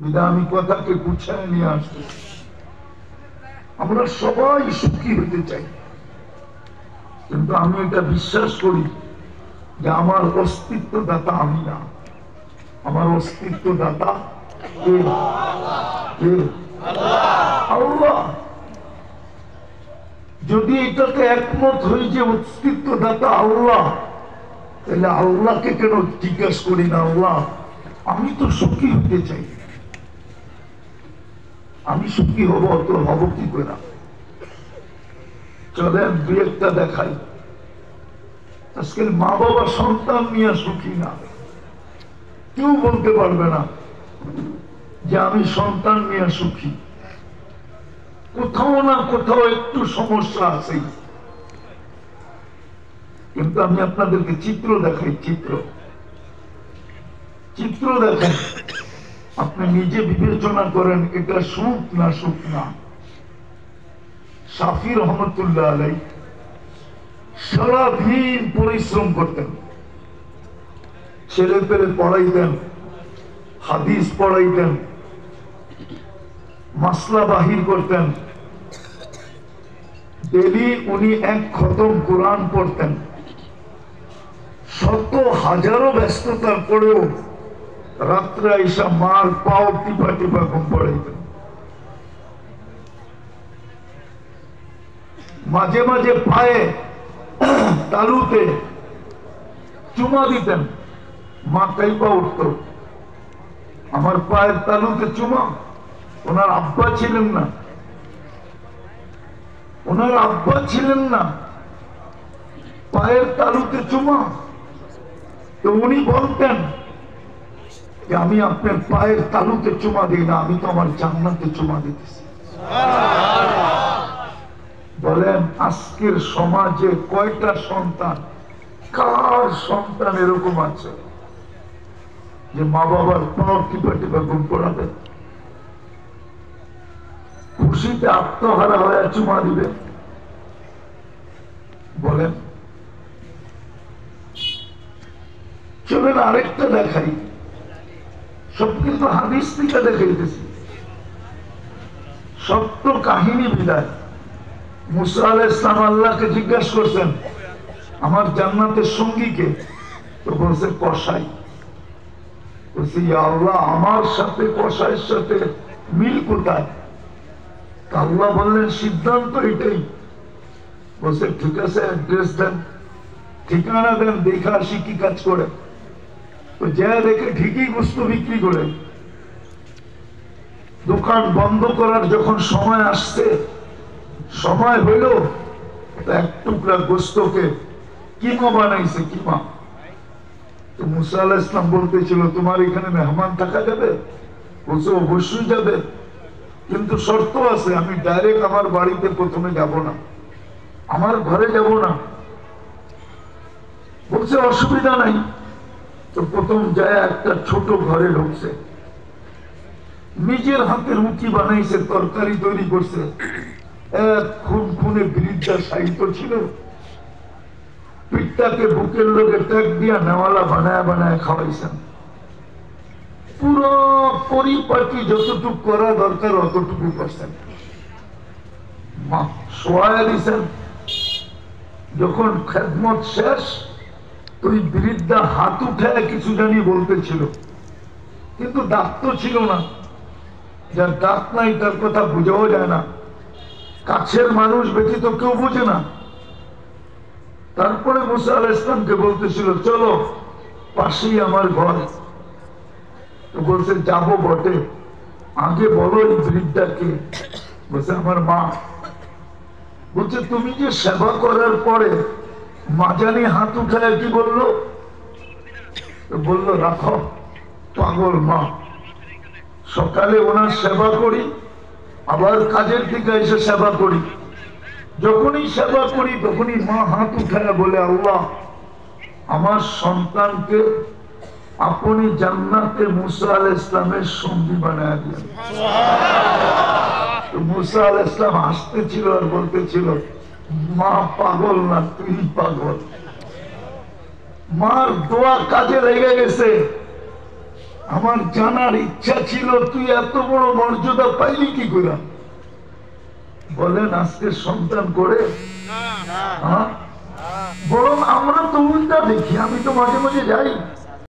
আমি কথাকে গুছায় নিয়ে আসতে, আমরা সবাই সুখী হতে চাই, কিন্তু আমি এটা বিশ্বাস করি যে আমার অস্তিত্ব দাতা আমি না, আমার অস্তিত্ব দাতা কে? আল্লাহ। যদি এটাতে একমত হই যে অস্তিত্ব দাতা আল্লাহ, তাহলে আল্লাহকে কেন জিজ্ঞাসা করি না, আল্লাহ আমি তো সুখী হতে চাই, আমি সুখী হব তো হব কি করে? চলেন দুই একটা দেখাই। আজকের মা বাবা সন্তান নিয়ে সুখী না, কেউ বলতে পারবে না যে আমি সন্তান নিয়ে সুখী। কোথাও না কোথাও একটু সমস্যা আছে, কিন্তু আমি আপনাদেরকে চিত্র দেখাই, চিত্র দেখাই, আপনি নিজে বিবেচনা করেন এটা সুখ না সুখ না। শাফি রহমতুল্লাহ আলাই সারাদিন পরিশ্রম করতেন, ছেলে পেলে পড়াইতেন, হাদিস পড়াইতেন, মাসলা বাহির করতেন, ডেলি উনি এক খতম কোরআন পড়তেন। শত হাজারো ব্যস্ততার পরেও রাত্রে এসা মার পাও টিপা টিপা ঘুম পড়াইতেন। মাঝে মাঝে পায়ে তালুতে চুমা দিতেন, মা কাইপা উঠত, আমার পায়ের তালুতে চুমা। ওনার আব্বা ছিলেন না, ওনার আব্বা ছিলেন না, পায়ের তালুতে চুমা। তো উনি বলতেন যে আমি আপনার পায়ের তালুতে চুমা দিই না, আমি তো আমার জান্নাতে চুমা দিতেছি। বলেন আজকের সমাজে কয়টা সন্তান, কার সন্তান এরকম আছে যে মা বাবার পাও টিপা টিপা ঘুম পড়াবে, খুশিতে আত্মহারা হয়ে চুমা দিবে? বলেন। চলেন আরেকটা দেখাই, সব কিন্তু হাদিস থেকে দেখাইতেছি, সত্য কাহিনী বিদায়। মুসা আলাইহিস সালাম আল্লাহকে জিজ্ঞাসা করছেন আমার জান্নাতের সঙ্গী কে? তো বলছে কসাই। বলছে ইয়া আল্লাহ আমার সাথে কসাইয়ের সাথে মিল কোথায়? আল্লাহ বললেন সিদ্ধান্ত এটাই। বলছে ঠিক আছে, অ্যাড্রেস দেন, ঠিকানা দেন, দেখা আসি কি কাজ করে। তো যা দেখে ঠিকই বস্তু বিক্রি করে। দোকান বন্ধ করার যখন সময় আসছে, সময় হইল, এক টুকরা গোস্তকে কিমা বানাইছে, কিমা। তো মুসা আলাইহিস সালাম বলতেছিল তোমার এখানে মেহমান থাকা যাবে? বলছে অবশ্যই যাবে, কিন্তু শর্ত আছে, আমি ডাইরেক্ট আমার বাড়িতে প্রথমে যাব না, আমার ঘরে যাব না। বলছে অসুবিধা নাই। তো প্রথম যায় একটা ছোট ঘরে ঢুকছে, নিজের হাতের রুটি বানাইছে, তরকারি তৈরি করছে, এক খুন খুনে বৃদ্ধা সাহিত্য ছিল, পিঠটাকে বুকের লোকে ট্যাগ দিয়া নেওয়ালা বানায় বানায় খাওয়াইছেন। পুরো পরিপাটি যতটুকু করা দরকার অতটুকু করছেন, শোয়া দিছেন। যখন খেদমত শেষ, ওই বৃদ্ধা হাত উঠায় কিছু জানি বলতেছিল, কিন্তু দাঁত তো ছিল না, যার দাঁত নাই তার কথা বুঝাও যায় না, কাছের মানুষ ব্যতীত কেউ বোঝে না। তারপরে মুসা আলাইহিস সালামকে বলতেছিল চলো পাশেই আমার ঘর। তো বলছে যাবো বটে, আগে বলো এই বৃদ্ধাকে। বলছে আমার মা। বলছে তুমি যে সেবা করার পরে মাজানি হাত উঠায় কি বললো? বললো রাখো, পাগল মা। সকালে ওনার সেবা করি, আবার কাজের থেকে এসে সেবা করি, যখনই সেবা করি তখনই মা হাত উঠায় বলে আল্লাহ আমার সন্তানকে আপনি জান্নাতে মুসা আলাইহিস সালামের সঙ্গী বানায় দিলেন। মুসা আলাইহিস সালাম হাসতেছিল আর বলতেছিল মা পাগল না, তুই পাগল। মার দোয়া কাজে লেগে গেছে, আমার জানার ইচ্ছা ছিল তুই এত বড় মর্যাদা পাইলি কি করে? বলেন আজকে সন্তান করে বরং আমরা তো উল্টা দেখি। আমি তো মাঝে মাঝে যাই